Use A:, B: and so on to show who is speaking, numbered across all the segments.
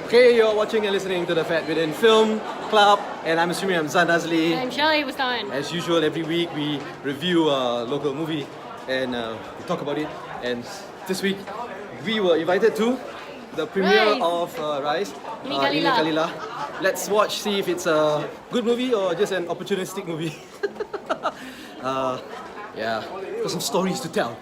A: Okay, you're watching and listening to the Fat Bidin Film Club, and I'm assuming I'm Zan Azli.
B: I'm Shelley Bustan.
A: As usual, every week we review a local movie and we talk about it. And this week we were invited to the premiere
B: Rise.
A: of Rise,
B: Ini
A: Kalilah. Let's watch, see if it's a good movie or just an opportunistic movie. Yeah, got some stories to tell.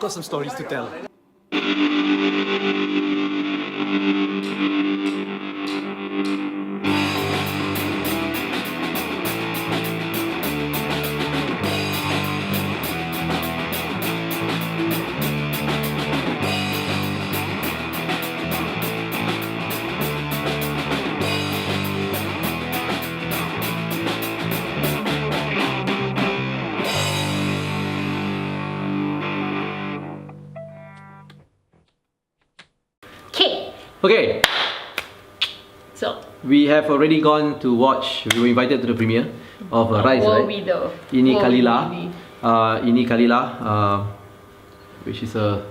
A: Okay,
B: So,
A: we have already gone to watch. We were invited to the premiere of Rise, right? Ini Kalilah, which is a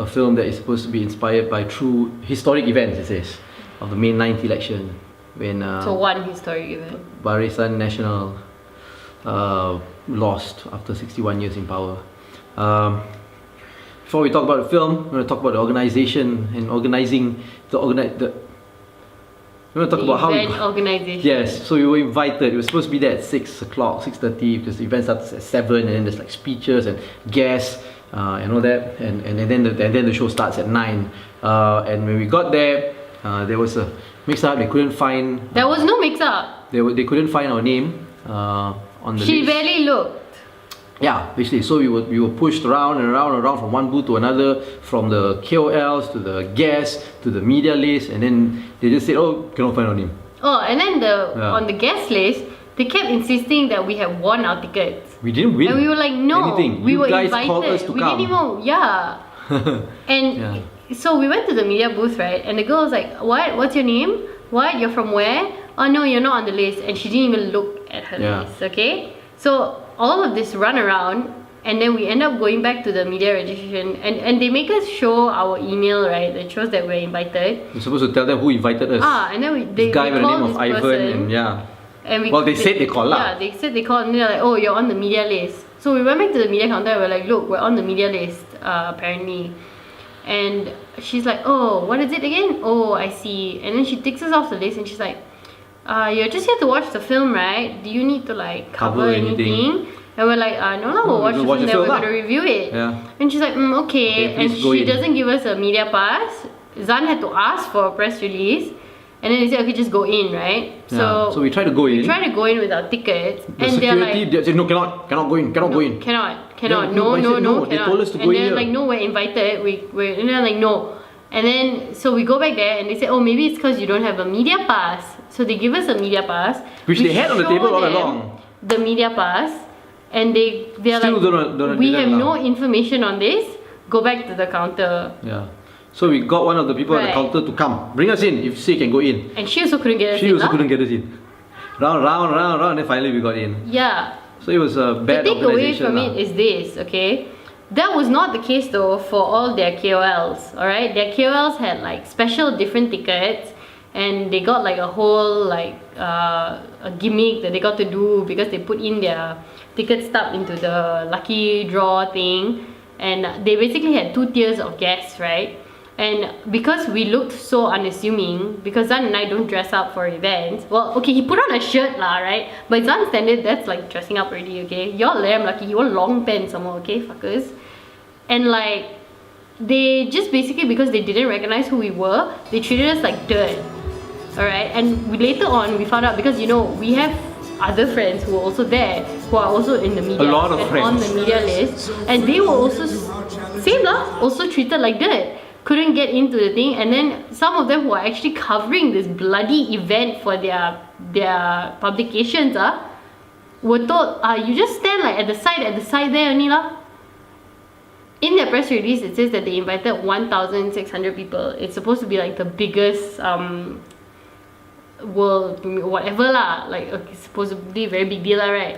A: film that is supposed to be inspired by true historic events, it says, of the May 9th election when
B: so one historic event.
A: Barisan Nasional lost after 61 years in power. Before we talk about the film, we're going to talk about the organization and organizing we're going to talk about how we
B: organization.
A: Yes, so we were invited. We were supposed to be there at 6 o'clock, 6:30, because the event starts at 7, and then there's like speeches and guests and all that, and then the show starts at 9. And when we got there, there was a mix-up. They couldn't find.
B: There was no mix-up.
A: They couldn't find our name on the
B: She
A: list.
B: barely looked.
A: Yeah, basically. So we were pushed around and around and around from one booth to another, from the KOLs to the guests to the media list, and then they just said, "Oh, cannot find our name."
B: Oh, and then on the guest list, they kept insisting that we had won our tickets.
A: We didn't win.
B: And we were like, no,
A: anything.
B: we
A: You
B: were
A: guys
B: invited.
A: called us to
B: we
A: come.
B: didn't even, yeah. And so we went to the media booth, right? And the girl was like, "What? What's your name? What? You're from where? Oh no, you're not on the list." And she didn't even look at her list. Okay, so all of this run around, and then we end up going back to the media registration, and they make us show our email, right? That shows that we're invited.
A: We're supposed to tell them who invited us.
B: And then they
A: This guy by the name
B: call
A: of
B: this
A: Ivan,
B: person,
A: and they said they called.
B: Yeah, they said they called, and they're like, "Oh, you're on the media list." So we went back to the media counter and we're like, "Look, we're on the media list, apparently." And she's like, "Oh, what is it again? Oh, I see." And then she takes us off the list and she's like, "You're just here to watch the film, right? Do you need to like cover anything?" And we're like, "No, we'll watch the film, then we're gonna review it."
A: Yeah.
B: And she's like, "Okay." And she doesn't give us a media pass. Zan had to ask for a press release, and then they said, "Okay, just go in," right?
A: Yeah. So we tried to go in.
B: We tried to go in with our tickets,
A: The
B: and they're like,
A: they said, "No, cannot go in, cannot go in."
B: Cannot.
A: Yeah,
B: No,
A: no, they
B: cannot.
A: told us to
B: and
A: go in
B: they're
A: here.
B: like, "No, we're invited." And they're like, "No." And then so we go back there, and they say, "Oh, maybe it's because you don't have a media pass." So they give us a media pass,
A: Which they had on the
B: show
A: table all
B: them
A: along.
B: The media pass, and they're
A: Still
B: like,
A: don't
B: "We
A: do that
B: have
A: now."
B: no information on this. Go back to the counter."
A: Yeah. So we got one of the people at the
B: Right.
A: counter to come, bring us in. If she can go in.
B: And she also couldn't get us
A: She
B: in.
A: also couldn't get us in. Round, and then finally we got in.
B: Yeah.
A: So it was a bad
B: The takeaway
A: organization.
B: from it is this, okay? That was not the case though for all their KOLs, alright? Their KOLs had like special different tickets, and they got like a whole like a gimmick that they got to do because they put in their ticket stub into the lucky draw thing, and they basically had 2 tiers of guests, right? And because we looked so unassuming, because Zan and I don't dress up for events. Well, okay, he put on a shirt lah, right? But Zan's standard, that's like dressing up already, okay? You're damn lucky, he wore long pants somehow, okay, fuckers? And like, they just basically, because they didn't recognize who we were, they treated us like dirt, alright? And later on, we found out, because you know, we have other friends who were also there, who are also in the media,
A: A lot of
B: and
A: friends.
B: on the media list, and they were also, same lah, also treated like dirt. Couldn't get into the thing, and then some of them who are actually covering this bloody event for their publications were told, you just stand like at the side there only lah. In their press release, it says that they invited 1,600 people. It's supposed to be like the biggest world whatever lah, like supposedly very big deal lah, right?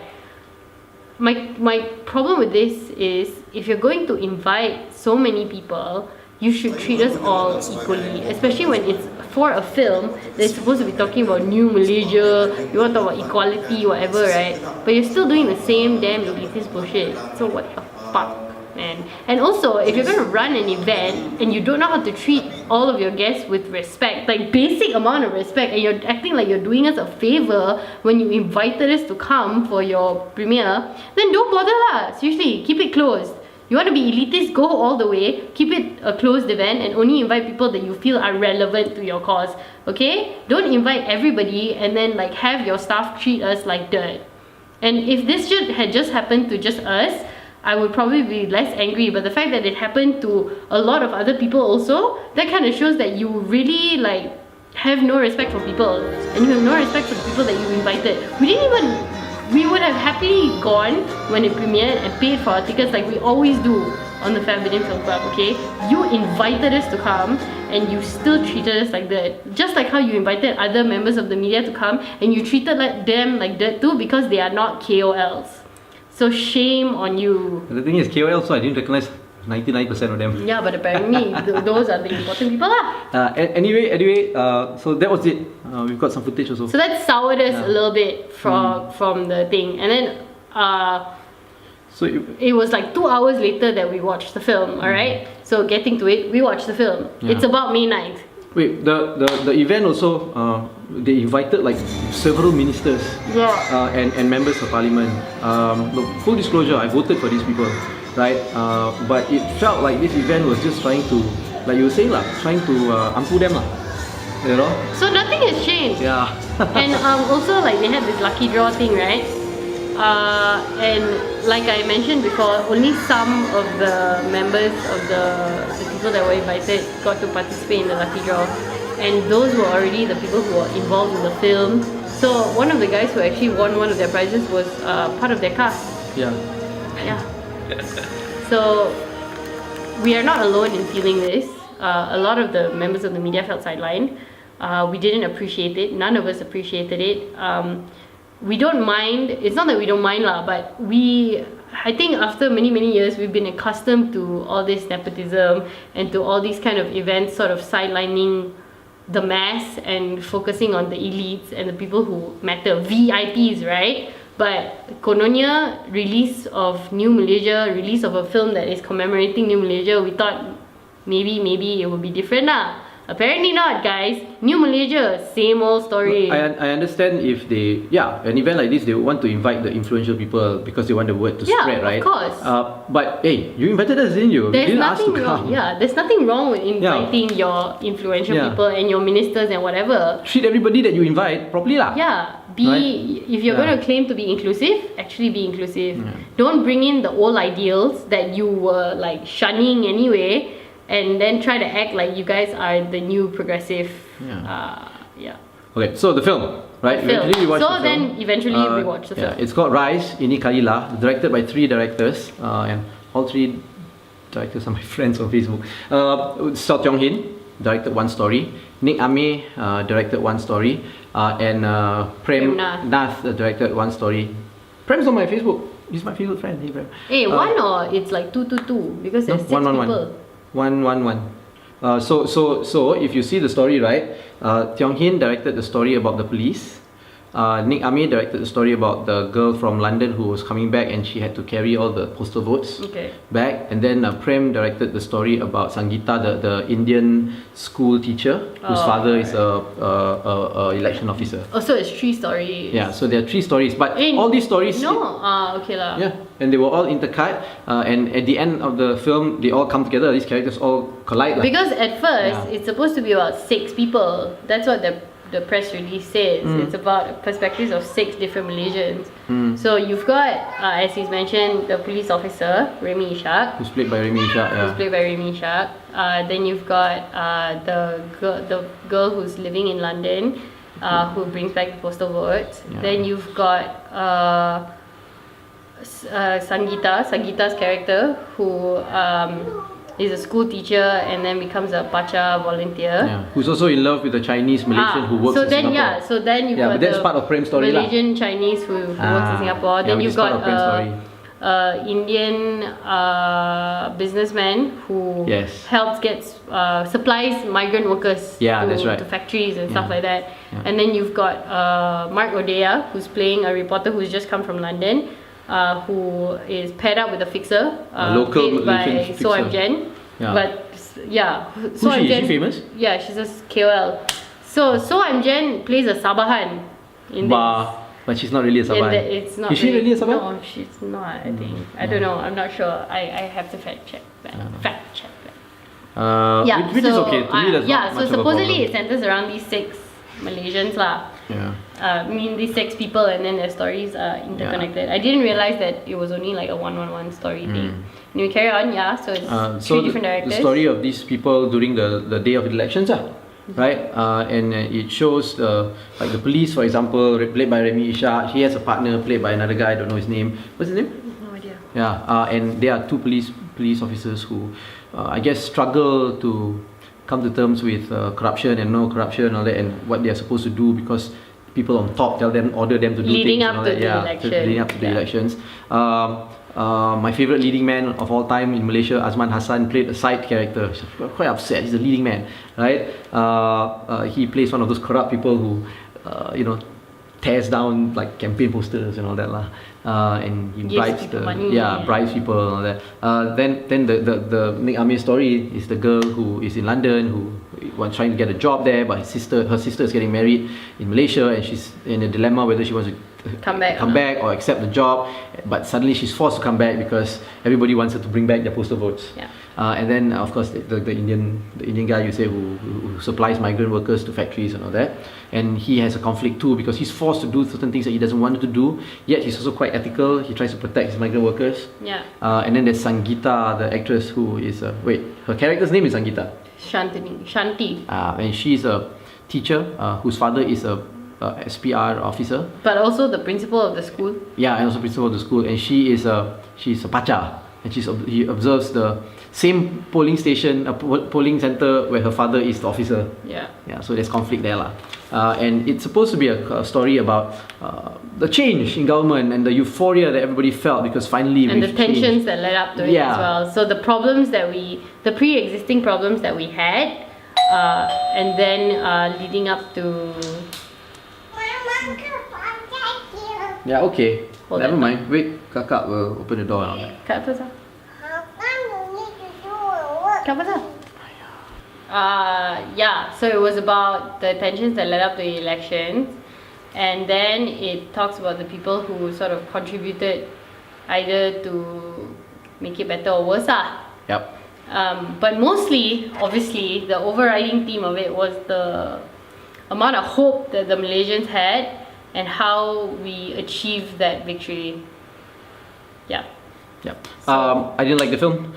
B: My problem with this is, if you're going to invite so many people, you should treat us all equally, especially when it's for a film that's supposed to be talking about new Malaysia, you want to talk about equality, whatever, right? But you're still doing the same damn elitist bullshit. So what the fuck, man? And also, if you're gonna run an event and you don't know how to treat all of your guests with respect, like basic amount of respect, and you're acting like you're doing us a favor when you invited us to come for your premiere, then don't bother lah. Seriously, keep it closed. You want to be elitist, go all the way, keep it a closed event and only invite people that you feel are relevant to your cause, okay? Don't invite everybody and then like have your staff treat us like dirt. And if this shit had just happened to just us, I would probably be less angry, but the fact that it happened to a lot of other people also, that kind of shows that you really like have no respect for people and you have no respect for the people that you invited. We would have happily gone when it premiered and paid for our tickets like we always do on the Bidin Film Club, okay? You invited us to come and you still treated us like that. Just like how you invited other members of the media to come and you treated them like that too because they are not KOLs. So shame on you.
A: The thing is, KOL, so I didn't recognize 99% of them.
B: Yeah, but apparently those are the important people lah.
A: Anyway, so that was it. We've got some footage also.
B: So that soured us a little bit from the thing. And then it was like 2 hours later that we watched the film, alright? So getting to it, we watched the film. Yeah. It's about May 9th.
A: Wait, the event also, they invited like several ministers and members of parliament. Full disclosure, I voted for these people, right? But it felt like this event was just trying to, like you were saying, trying to ampu them, you know?
B: So nothing has changed.
A: Yeah.
B: And also like they had this lucky draw thing, right? And like I mentioned before, only some of the members of the people that were invited got to participate in the lucky draw, and those were already the people who were involved in the film. So one of the guys who actually won one of their prizes was part of their cast.
A: Yeah.
B: So we are not alone in feeling this. A lot of the members of the media felt sidelined. We didn't appreciate it. None of us appreciated it. We don't mind. It's not that we don't mind lah, but I think after many years we've been accustomed to all this nepotism and to all these kind of events sort of sidelining the mass and focusing on the elites and the people who matter, VIPs, right? But kononnya release of New Malaysia, release of a film that is commemorating New Malaysia, we thought maybe it would be different lah. Apparently not, guys. New Malaysia, same old story.
A: I understand if an event like this, they want to invite the influential people because they want the word to spread, right?
B: Of course.
A: But hey, you invited us, didn't you?
B: There's
A: you didn't
B: nothing
A: ask to
B: wrong.
A: come.
B: Yeah, there's nothing wrong with inviting your influential people and your ministers and whatever.
A: Treat everybody that you invite properly lah.
B: Yeah. If you're going to claim to be inclusive, actually be inclusive. Don't bring in the old ideals that you were like shunning anyway, and then try to act like you guys are the new progressive. Okay,
A: so the film, right?
B: Eventually we watched the film.
A: It's called Rise, Ini Kalilah, directed by 3 directors, and all 3 directors are my friends on Facebook. Sao Tiong Hin directed 1 story, Nick Ame directed 1 story, and Prem Nath directed 1 story. Prem's on my Facebook. He's my favorite friend. Hey, Prem.
B: Hey, 1 or it's like 2 because there's 6 people.
A: 1. So if you see the story, right, Tiong Hin directed the story about the police. Nick Ame directed the story about the girl from London who was coming back and she had to carry all the postal votes back. And then Prem directed the story about Sangeeta, the Indian school teacher whose father is a election officer.
B: Oh, so it's 3 stories.
A: Yeah, so there are 3 stories, but all these stories.
B: Okay lah.
A: Yeah, and they were all intercut, and at the end of the film, they all come together. These characters all collide.
B: Because at first, it's supposed to be about 6 people. That's what the press release says. It's about perspectives of 6 different Malaysians. So you've got, as he's mentioned, the police officer, Remy Ishak.
A: Who's played by Remy Ishak,
B: then you've got the girl who's living in London, who brings back the postal votes. Then you've got Sangeeta's character, who is a school teacher and then becomes a pacha volunteer.
A: Who's also in love with a Chinese Malaysian who works in Singapore.
B: So then you've got
A: but that's part of Prem's story
B: Malaysian Chinese who works in Singapore. Then you've got Indian businessman who
A: Yes.
B: helps get supplies migrant workers
A: Yeah, that's right.
B: to factories and stuff
A: Yeah.
B: like that.
A: Yeah.
B: And then you've got Mark Odea, who's playing a reporter who's just come from London, who is paired up with a fixer,
A: A local
B: played by
A: Malaysian
B: So
A: fixer.
B: Jen.
A: Yeah.
B: But yeah,
A: Who's
B: So
A: she? Is she famous?
B: Yeah, she's a KOL. So Jen plays a Sabahan in
A: But she's not really a
B: this.
A: Sabahan.
B: It's not
A: Is she really a Sabahan?
B: No, she's not. I think. I don't know. I'm not sure. I have to fact check that. Yeah,
A: which is okay. To me, that's
B: yeah.
A: not
B: So
A: much of a
B: supposedly
A: problem.
B: it centers around these 6 Malaysians lah.
A: Yeah.
B: I mean these 6 people, and then their stories are interconnected. I didn't realize that it was only like a one story thing. And we carry on, yeah. So it's
A: So
B: 3 different directors.
A: the story of these people during the day of the elections, right? And it shows like the police, for example, played by Remy Ishak. He has a partner played by another guy. I don't know his name. What's his name?
B: No idea.
A: Yeah. And there are 2 police officers who, I guess, struggle to come to terms with corruption and no corruption and all that, and what they are supposed to do because people on top order them to do
B: Leading
A: things
B: up
A: and all
B: to
A: that.
B: the
A: Yeah,
B: election.
A: leading up to the
B: Yeah.
A: elections. My favorite leading man of all time in Malaysia, Azman Hassan, played a side character. He's quite upset. He's a leading man, right? He plays one of those corrupt people who, tears down like campaign posters and all that lah. And he
B: Gives
A: bribes
B: people money.
A: bribes people and all that. Then the Nick Amir story is the girl who is in London who was trying to get a job there, but her sister is getting married in Malaysia, and she's in a dilemma whether she wants to
B: Come back
A: or accept the job, but suddenly she's forced to come back because everybody wants her to bring back their postal votes.
B: Yeah.
A: And then of course the Indian guy you say who supplies migrant workers to factories and all that, and he has a conflict too because he's forced to do certain things that he doesn't want to do, yet he's also quite ethical. He tries to protect his migrant workers.
B: Yeah.
A: And then there's Sangeeta, the actress who is her character's name is Sangeeta.
B: Shanti.
A: And she's a teacher whose father is a SPR officer.
B: But also the principal of the school.
A: Yeah, and also principal of the school, and she's a pacha, and he observes the same polling station, polling center where her father is the officer.
B: Yeah.
A: Yeah, so there's conflict there lah. And it's supposed to be a story about the change in government and the euphoria that everybody felt because finally
B: And the
A: we've
B: tensions
A: changed.
B: that led up to it as well. So the pre-existing problems that we had, and then leading up to.
A: Yeah, okay.
B: Hold
A: Never
B: on.
A: mind. Wait, kakak will open the door and all that.
B: Kat first lah. Kat first lah. Yeah, so it was about the tensions that led up to the elections, and then it talks about the people who sort of contributed either to make it better or worse lah.
A: Yep.
B: But mostly, obviously, the overriding theme of it was the amount of hope that the Malaysians had and how we achieved that victory. Yeah.
A: Yep. I didn't like the film.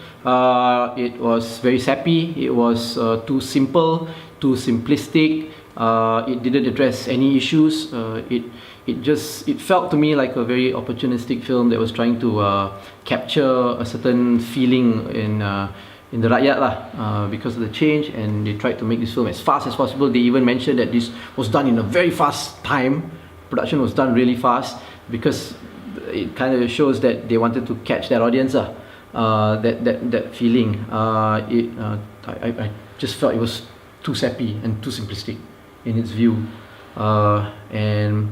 A: It was very sappy. It was too simple, too simplistic. It didn't address any issues. It felt to me like a very opportunistic film that was trying to capture a certain feeling in the rakyat lah, because of the change, and they tried to make this film as fast as possible. They even mentioned that this was done in a very fast time. Production was done really fast because it kind of shows that they wanted to catch that audience, that feeling. I just felt it was too sappy and too simplistic in its view, and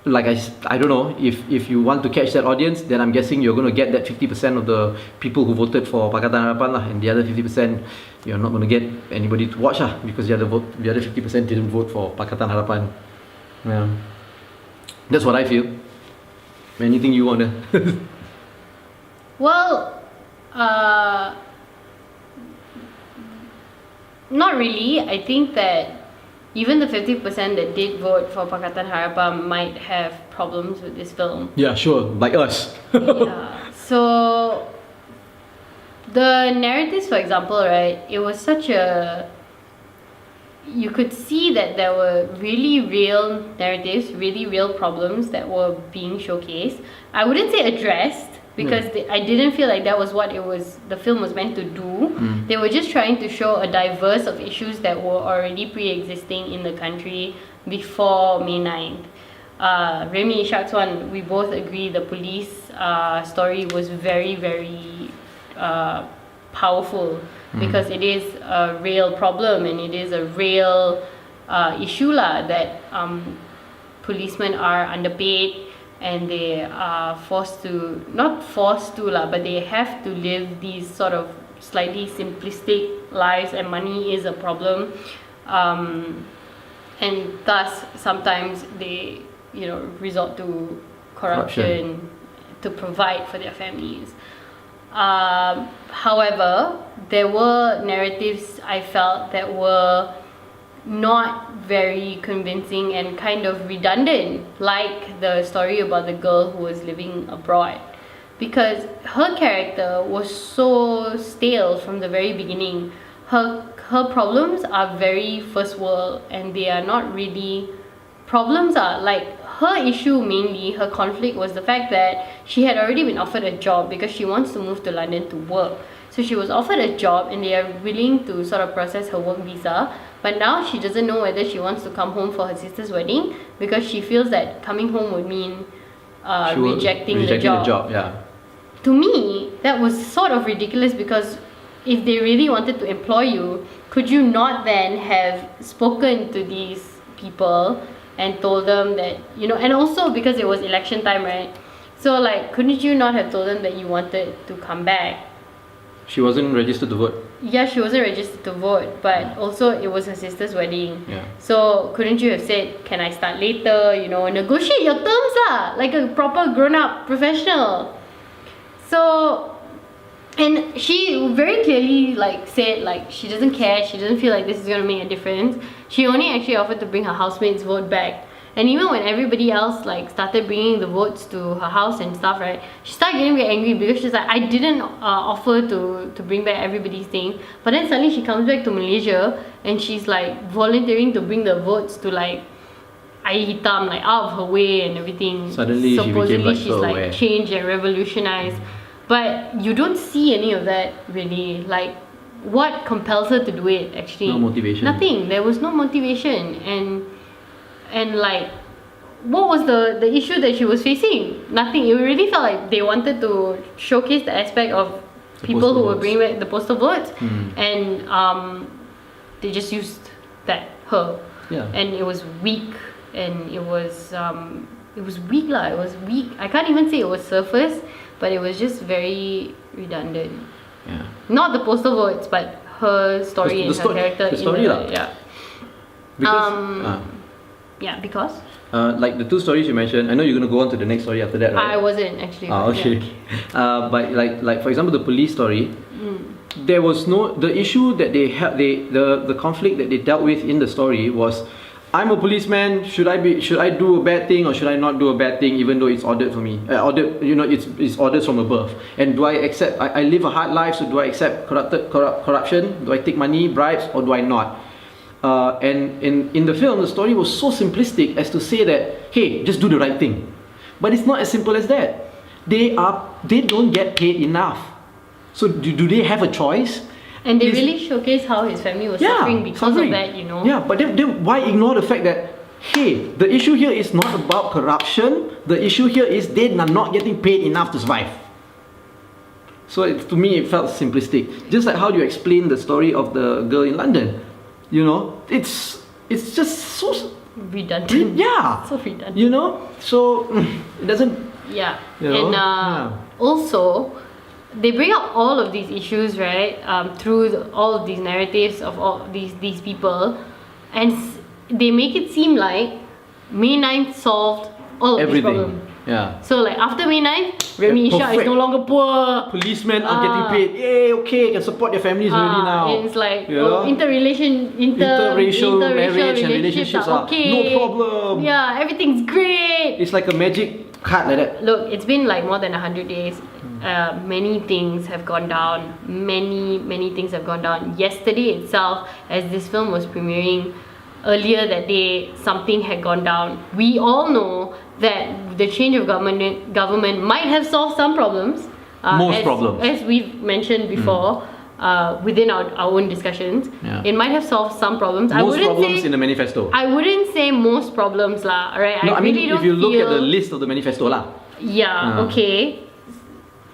A: like I don't know, if you want to catch that audience, then I'm guessing you're going to get that 50% of the people who voted for Pakatan Harapan lah, and the other 50% you're not going to get anybody to watch lah, because the other 50% didn't vote for Pakatan Harapan. Yeah. That's what I feel. Anything you want to?
B: Well, not really. I think that even the 50% that did vote for Pakatan Harapan might have problems with this film.
A: Yeah, sure, like us.
B: Yeah. So the narratives, for example, right? It was such a. You could see that there were really real narratives, really real problems that were being showcased. I wouldn't say addressed because I didn't feel like that was what the film was meant to do. They were just trying to show a diverse of issues that were already pre-existing in the country before May 9th. Remy Ishak's one, we both agree the police story was very, very powerful because it is a real problem and it is a real issue lah, that policemen are underpaid and they are not forced to lah, but they have to live these sort of slightly simplistic lives, and money is a problem, and thus sometimes they resort to corruption to provide for their families. However, there were narratives I felt that were not very convincing and kind of redundant, like the story about the girl who was living abroad, because her character was so stale from the very beginning. Her problems are very first world, and they are not really problems. Like, her issue, mainly her conflict, was the fact that she had already been offered a job because she wants to move to London to work. So she was offered a job and they are willing to sort of process her work visa, but now she doesn't know whether she wants to come home for her sister's wedding because she feels that coming home would mean rejecting the job.
A: Yeah.
B: To me, that was sort of ridiculous, because if they really wanted to employ you, could you not then have spoken to these people and told them that, and also because it was election time, right? So like, couldn't you not have told them that you wanted to come back?
A: She wasn't registered to vote.
B: Yeah, she wasn't registered to vote, but also it was her sister's wedding.
A: Yeah.
B: So couldn't you have said, can I start later? Negotiate your terms like a proper grown-up professional. So, and she very clearly said she doesn't care, she doesn't feel like this is going to make a difference. She only actually offered to bring her housemate's vote back. And even when everybody else started bringing the votes to her house and stuff, right, she started getting very angry because she's like, I didn't offer to bring back everybody's thing. But then suddenly she comes back to Malaysia and she's volunteering to bring the votes to Air Hitam, out of her way and everything.
A: Suddenly
B: supposedly
A: she became
B: she's changed and revolutionized. But you don't see any of that really. What compels her to do it actually?
A: No motivation.
B: Nothing. There was no motivation. And what was the issue that she was facing? Nothing. It really felt like they wanted to showcase the aspect of people who were bringing back the postal votes, and they just used her.
A: Yeah.
B: And it was weak, and it was weak lah. It was weak. I can't even say it was surface, but it was just very redundant.
A: Yeah.
B: Not the postal votes, but her story and her character.
A: The story lah.
B: Yeah.
A: Because
B: yeah, because
A: like the two stories you mentioned, I know you're going to go on to the next story after that, right?
B: I wasn't actually.
A: Okay.
B: Yeah.
A: But like for example, the police story, there was the issue that the conflict that they dealt with in the story was, I'm a policeman. Should I do a bad thing or should I not do a bad thing, even though it's ordered for me? It's orders from above. And do I accept? I live a hard life, so do I accept corruption? Do I take money, bribes, or do I not? And in the film, the story was so simplistic as to say that, hey, just do the right thing. But it's not as simple as that. They don't get paid enough. So do they have a choice?
B: And they really showcase how his family was suffering because of that,
A: Yeah, but then why ignore the fact that, hey, the issue here is not about corruption. The issue here is they are not getting paid enough to survive. So to me, it felt simplistic. Just like how do you explain the story of the girl in London? It's just so
B: redundant.
A: Yeah.
B: So redundant.
A: So it doesn't.
B: Yeah. And also, they bring up all of these issues, right? Through all of these narratives of all these people, and they make it seem like May 9th solved all of these problems.
A: Yeah.
B: So after May 9th, Remy Ishak is no longer poor.
A: Policemen are getting paid. Yay, okay, can support their families already now.
B: And it's
A: interracial marriage and relationships are
B: okay.
A: No problem.
B: Yeah, everything's great.
A: It's like a magic card like that.
B: Look, it's been more than 100 days. Many things have gone down. Many things have gone down. Yesterday itself, as this film was premiering, earlier that day, something had gone down. We all know that the change of government might have solved some problems.
A: Most problems.
B: As we've mentioned before. within our own discussions.
A: Yeah.
B: It might have solved some problems.
A: Most problems in the manifesto.
B: I wouldn't say most problems lah, alright?
A: No, I mean,
B: really don't
A: if you look
B: feel,
A: at the list of the manifesto lah.
B: yeah, okay,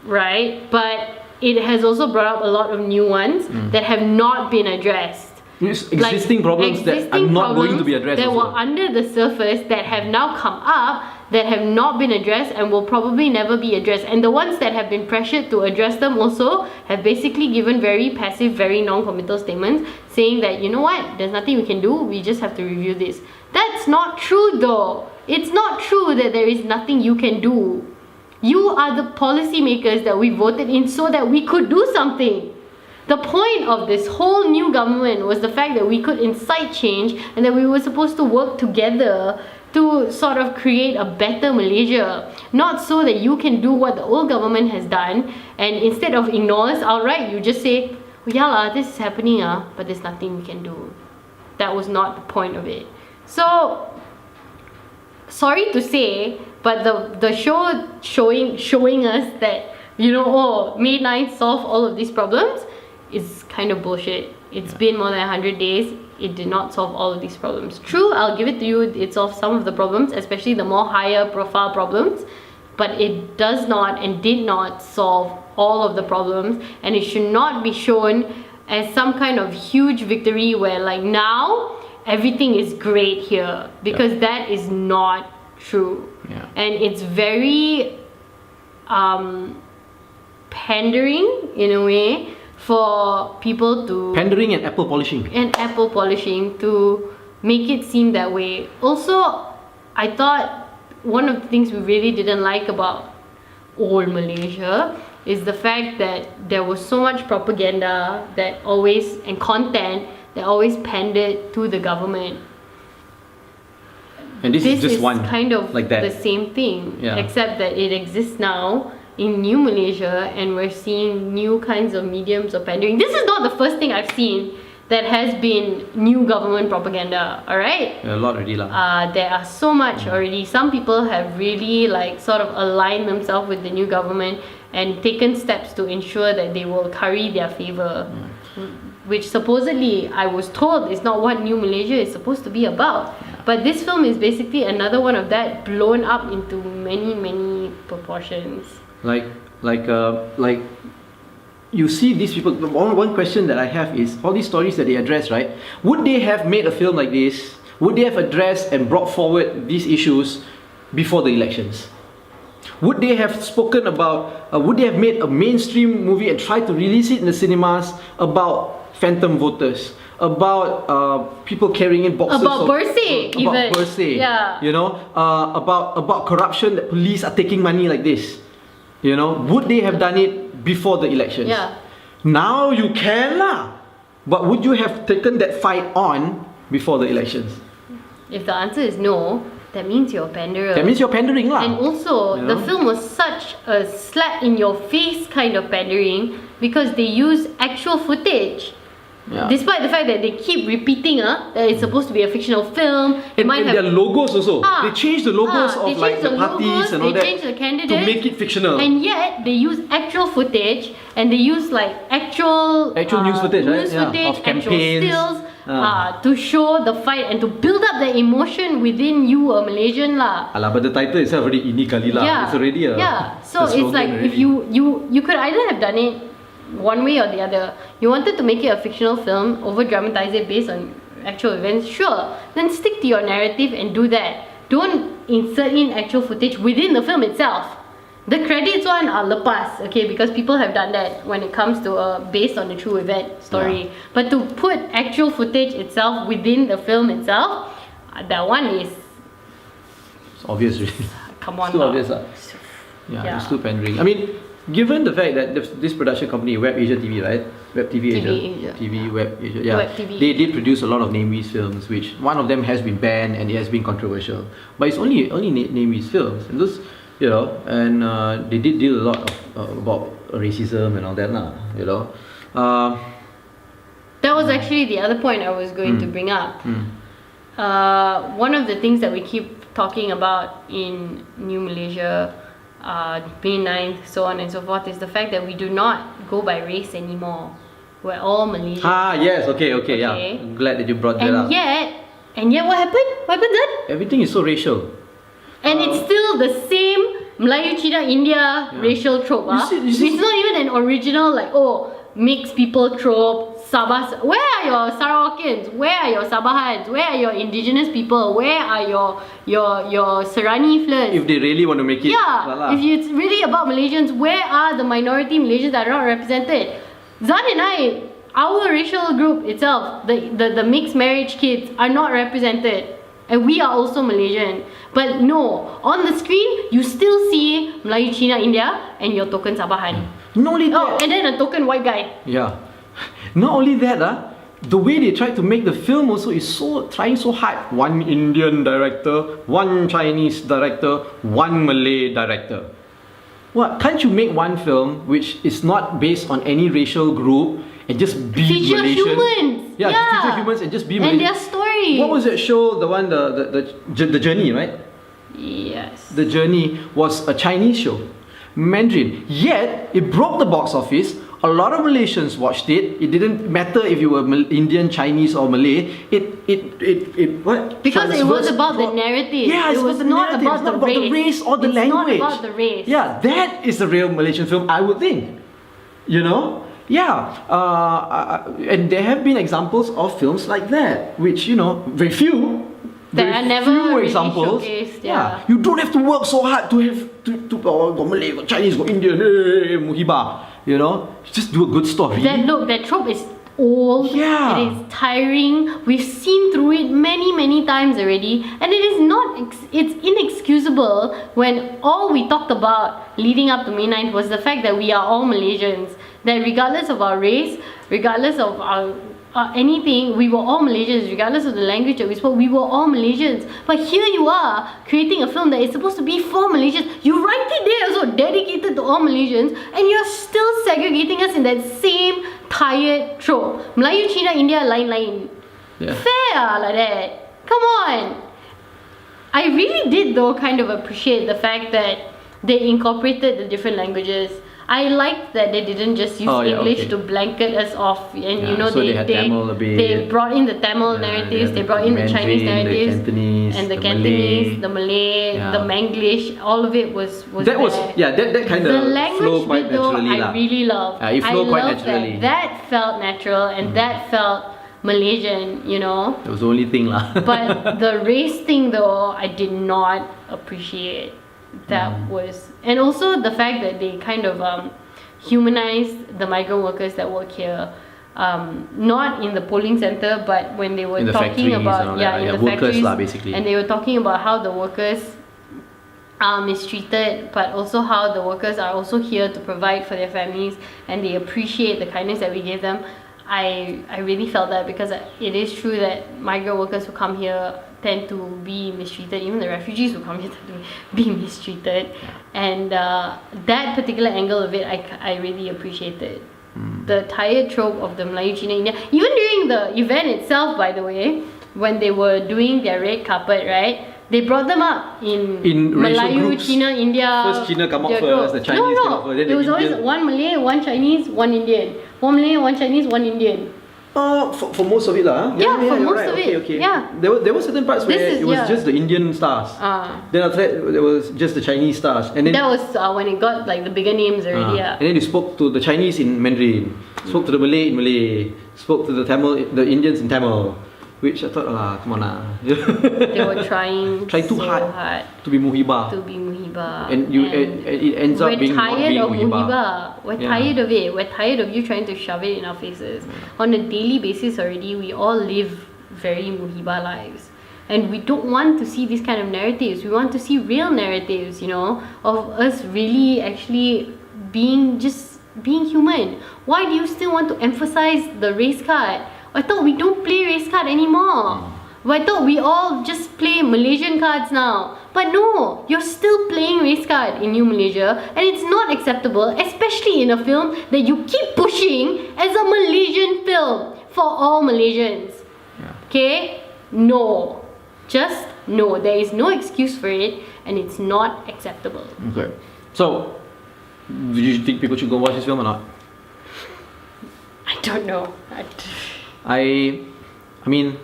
B: right, but it has also brought up a lot of new ones that have not been addressed.
A: Existing problems that are not going to be addressed
B: that
A: also.
B: were under the surface that have now come up that have not been addressed and will probably never be addressed, and the ones that have been pressured to address them also have basically given very passive, very non-committal statements saying that, you know what, there's nothing we can do, we just have to review this. That's not true though. It's not true that there is nothing you can do. You are the policymakers that we voted in so that we could do something. The point of this whole new government was the fact that we could incite change and that we were supposed to work together to sort of create a better Malaysia. Not so that you can do what the old government has done and instead of ignore us outright, you just say, oh, yeah lah, this is happening, but there's nothing we can do. That was not the point of it. So, sorry to say, but the show showing us that, you know, oh, May 9th solve all of these problems is kind of bullshit. It's been more than 100 days. It did not solve all of these problems. True, I'll give it to you, it solved some of the problems, especially the more higher profile problems, but it does not and did not solve all of the problems, and it should not be shown as some kind of huge victory where like now everything is great here, because that is not true.
A: Yeah.
B: And it's very pandering in a way for people to
A: Pandering and apple polishing.
B: to make it seem that way. Also, I thought one of the things we really didn't like about old Malaysia is the fact that there was so much propaganda that always and content that always pandered to the government.
A: And this is just one
B: kind of
A: like that.
B: the same thing,
A: Yeah.
B: except that it exists now in new Malaysia and we're seeing new kinds of mediums of pandering. This is not the first thing I've seen that has been new government propaganda, alright?
A: A lot already lah.
B: There are so much already. Some people have really like sort of aligned themselves with the new government and taken steps to ensure that they will curry their favor, which supposedly I was told is not what new Malaysia is supposed to be about. But this film is basically another one of that blown up into many proportions.
A: Like you see these people. One question that I have is all these stories that they address, right? Would they have made a film like this? Would they have addressed and brought forward these issues before the elections? Would they have spoken about? Would they have made a mainstream movie and tried to release it in the cinemas about phantom voters? About people carrying in boxes
B: about
A: of
B: Bersih, even.
A: about Bersih,
B: Yeah.
A: you know, about corruption, that police are taking money like this, you know. Would they have done it before the elections?
B: Yeah.
A: Now you can lah, but would you have taken that fight on before the elections?
B: If the answer is no, that means you're a panderer.
A: That means you're pandering lah.
B: And also,
A: You
B: the
A: know?
B: film was such a slap in your face kind of pandering because they use actual footage.
A: Yeah.
B: Despite the fact that they keep repeating that it's supposed to be a fictional film, it
A: And,
B: might
A: and
B: have
A: their logos also. They change the logos
B: they
A: of like
B: change
A: the
B: the
A: parties
B: logos,
A: and all
B: they
A: that
B: change the candidates,
A: to make it fictional.
B: and yet they use actual footage and they use like actual
A: News footage, right?
B: news
A: Yeah,
B: footage,
A: of campaigns.
B: actual stills to show the fight and to build up the emotion within you, a Malaysian lah.
A: Alah, but the title itself already Ini Kalilah.
B: Yeah,
A: It's already a
B: so
A: a
B: it's like
A: slogan
B: if
A: already.
B: you could either have done it one way or the other. You wanted to make it a fictional film, over dramatize it based on actual events, sure, then stick to your narrative and do that. Don't insert in actual footage within the film itself. The credits one are lepas, okay, because people have done that when it comes to a based on a true event story.
A: Yeah.
B: But to put actual footage itself within the film itself, that one is,
A: It's obvious really.
B: come on
A: It's too
B: lah.
A: obvious lah. Yeah,
B: Yeah.
A: it's too pandering. I mean, given the fact that this production company, Web Asia TV, right? Web TV Asia.
B: Asia.
A: TV, Web Asia, yeah.
B: Web TV.
A: They did produce a lot of name-wise films, which one of them has been banned and it has been controversial. But it's only name-wise films. And those, you know, and they did deal a lot of about racism and all that, lah, you know.
B: That was actually the other point I was going to bring up. One of the things that we keep talking about in New Malaysia, May 9th, so on and so forth, is the fact that we do not go by race anymore. We're all Malaysian.
A: Yes, okay,
B: Okay.
A: yeah. I'm glad that you brought that up.
B: And yet what happened? What happened then?
A: Everything is so racial.
B: And it's still the same Melayu, Cina, India racial trope.
A: You see-
B: It's not even an original mixed people trope. Sabah, where are your Sarawakians? Where are your Sabahans? Where are your indigenous people? Where are your Serani flers?
A: If they really want to make it,
B: If it's really about Malaysians, where are the minority Malaysians that are not represented? Zan and I, our racial group itself, the mixed marriage kids are not represented. And we are also Malaysian. But no, on the screen, you still see Melayu, Cina, India and your token Sabahan.
A: not only that,
B: And then a token white guy.
A: yeah, not only that, the way they tried to make the film also is trying so hard. One Indian director, one Chinese director, one Malay director. What? Can't you make one film which is not based on any racial group and just be
B: Feature
A: Malaysian?
B: humans.
A: Yeah, feature humans and just be
B: And
A: Malaysian.
B: their story.
A: What was that show? The one, the Journey, right?
B: Yes.
A: The Journey was a Chinese show, Mandarin. Yet it broke the box office. A lot of Malaysians watched it. It didn't matter if you were Indian, Chinese, or Malay. What?
B: Because it was about the
A: Pro-
B: narrative.
A: Yeah,
B: it was not
A: narrative.
B: about
A: It's not
B: the
A: about the race or the
B: it's
A: language.
B: not about the race.
A: Yeah, that is a real Malaysian film, I would think. You know? Yeah. And there have been examples of films like that, which, very few.
B: That
A: very
B: are never
A: few
B: really
A: examples.
B: showcased, yeah.
A: You don't have to work so hard to have got Malay, got Chinese, got Indian, hey, muhibah. Just do a good story.
B: That trope is old.
A: Yeah.
B: It is tiring. We've seen through it many times already, and it is not. It's inexcusable when all we talked about leading up to May 9th was the fact that we are all Malaysians. That regardless of our race, regardless of our anything, we were all Malaysians, regardless of the language that we spoke, we were all Malaysians. But here you are, creating a film that is supposed to be for Malaysians. You write it there also, dedicated to all Malaysians, and you're still segregating us in that same tired trope. Melayu, Cina, India, lain-lain.
A: Yeah.
B: Fair like that. Come on. I really did though kind of appreciate the fact that they incorporated the different languages. I liked that they didn't just use English to blanket us off, and
A: so they had Tamil a bit.
B: they brought in the Tamil narratives, they brought in the Chinese narratives,
A: the Cantonese,
B: and the
A: the
B: Cantonese,
A: Malay.
B: the Malay,
A: Yeah.
B: the Manglish, all of it was
A: That
B: there.
A: was that kind
B: The
A: of
B: language
A: flow quite
B: bit though,
A: naturally
B: I really loved.
A: it flowed quite
B: loved
A: naturally.
B: That felt natural, and that felt Malaysian,
A: That was the only thing lah.
B: But the race thing though, I did not appreciate. That was, and also the fact that they kind of humanized the migrant workers that work here. Not in the polling center, but when they were
A: In the
B: talking
A: factories
B: about
A: and all that,
B: in the
A: workers
B: factories,
A: lah, basically.
B: and they were talking about how the workers are mistreated, but also how the workers are also here to provide for their families, and they appreciate the kindness that we give them. I really felt that, because it is true that migrant workers who come here tend to be mistreated. Even the refugees who come here tend to be mistreated, and that particular angle of it, I really appreciated. The tired trope of the Melayu, Cina, India. Even during the event itself, by the way, when they were doing their red carpet, right? They brought them up in
A: racial
B: Melayu,
A: groups.
B: Cina, India.
A: First Cina come up
B: their
A: first, the
B: group.
A: Chinese come up first, then
B: It
A: the
B: was always
A: Indian.
B: one Malay, one Chinese, one Indian. One Malay, one Chinese, one Indian.
A: For most of it lah.
B: Yeah, for
A: you're
B: most
A: right.
B: of it.
A: Okay.
B: Yeah.
A: There were certain parts where
B: This is-
A: it was
B: yeah.
A: just the Indian stars. Then after that there was just the Chinese stars, and then
B: That was when it got like the bigger names already.
A: and then they spoke to the Chinese in Mandarin, spoke to the Malay in Malay, spoke to the Indians in Tamil, which I thought, come on lah.
B: They were trying
A: too
B: so
A: hard to be muhibah.
B: to be muhibah.
A: And it ends up being not
B: tired
A: being
B: of
A: muhibah.
B: We're
A: Yeah.
B: tired of it. We're tired of you trying to shove it in our faces. On a daily basis already, we all live very muhibah lives. And we don't want to see these kind of narratives. We want to see real narratives, of us really actually being human. Why do you still want to emphasize the race card? I thought we don't play race card anymore. I thought we all just play Malaysian cards now. But no, you're still playing race card in New Malaysia, and it's not acceptable, especially in a film that you keep pushing as a Malaysian film for all Malaysians. Okay? No. Just no. There is no excuse for it, and it's not acceptable.
A: Okay. So, do you think people should go watch this film or not?
B: I don't know.
A: I mean,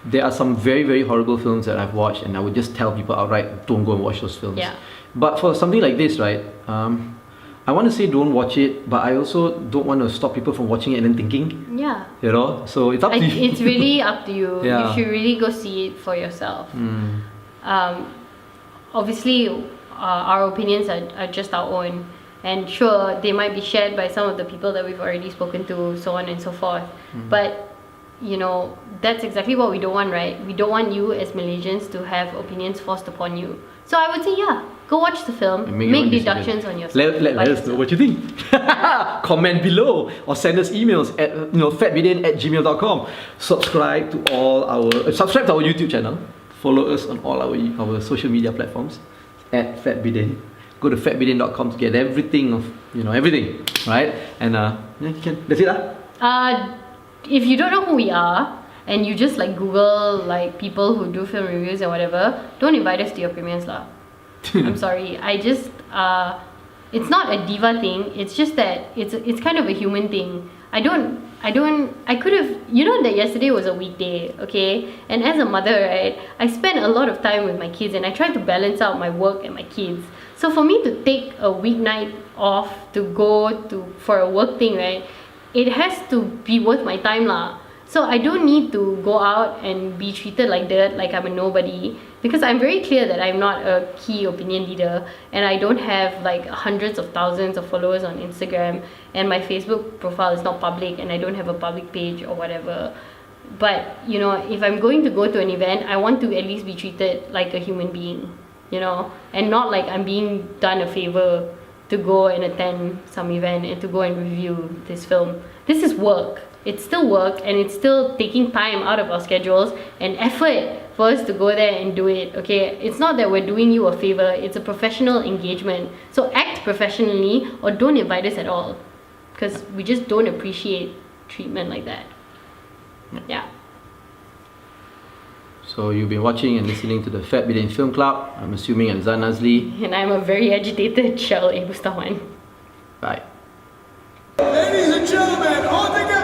A: there are some very, very horrible films that I've watched, and I would just tell people outright, don't go and watch those films.
B: Yeah.
A: But for something like this, right, I want to say don't watch it, but I also don't want to stop people from watching it and then thinking.
B: Yeah.
A: You know? So it's up to you.
B: It's really up to you.
A: Yeah.
B: You should really go see it for yourself. Obviously, our opinions are just our own. And sure, they might be shared by some of the people that we've already spoken to, so on and so forth. But, you know, that's exactly what we don't want, right? We don't want you as Malaysians to have opinions forced upon you. So I would say, yeah, go watch the film,
A: And make your own
B: deductions
A: decision.
B: on yourself.
A: Let us know what you think. Comment below or send us emails at fatbidin@gmail.com. Subscribe to our YouTube channel. Follow us on all our social media platforms at fatbidin. Go to fatbidin.com to get everything of everything, right? And that's it.
B: If you don't know who we are and you just like Google like people who do film reviews and whatever, don't invite us to your premieres lah. I'm sorry. It's not a diva thing. It's just that it's kind of a human thing. I could have, that yesterday was a weekday, okay? And as a mother, right, I spend a lot of time with my kids and I try to balance out my work and my kids. So for me to take a weeknight off to go for a work thing, right, it has to be worth my time lah. So I don't need to go out and be treated like that, like I'm a nobody, because I'm very clear that I'm not a key opinion leader and I don't have like hundreds of thousands of followers on Instagram and my Facebook profile is not public and I don't have a public page or whatever. But, if I'm going to go to an event, I want to at least be treated like a human being, and not like I'm being done a favor to go and attend some event and to go and review this film. This is work. It's still work and it's still taking time out of our schedules and effort for us to go there and do it, okay? It's not that we're doing you a favor, it's a professional engagement. So act professionally or don't invite us at all, because we just don't appreciate treatment like that. Yeah.
A: So you've been watching and listening to the Fat Bidin Film Club. I'm assuming I'm Zan Nazli.
B: And I'm a very agitated Shell Bustawan.
A: Bye.
C: Ladies and gentlemen, all together.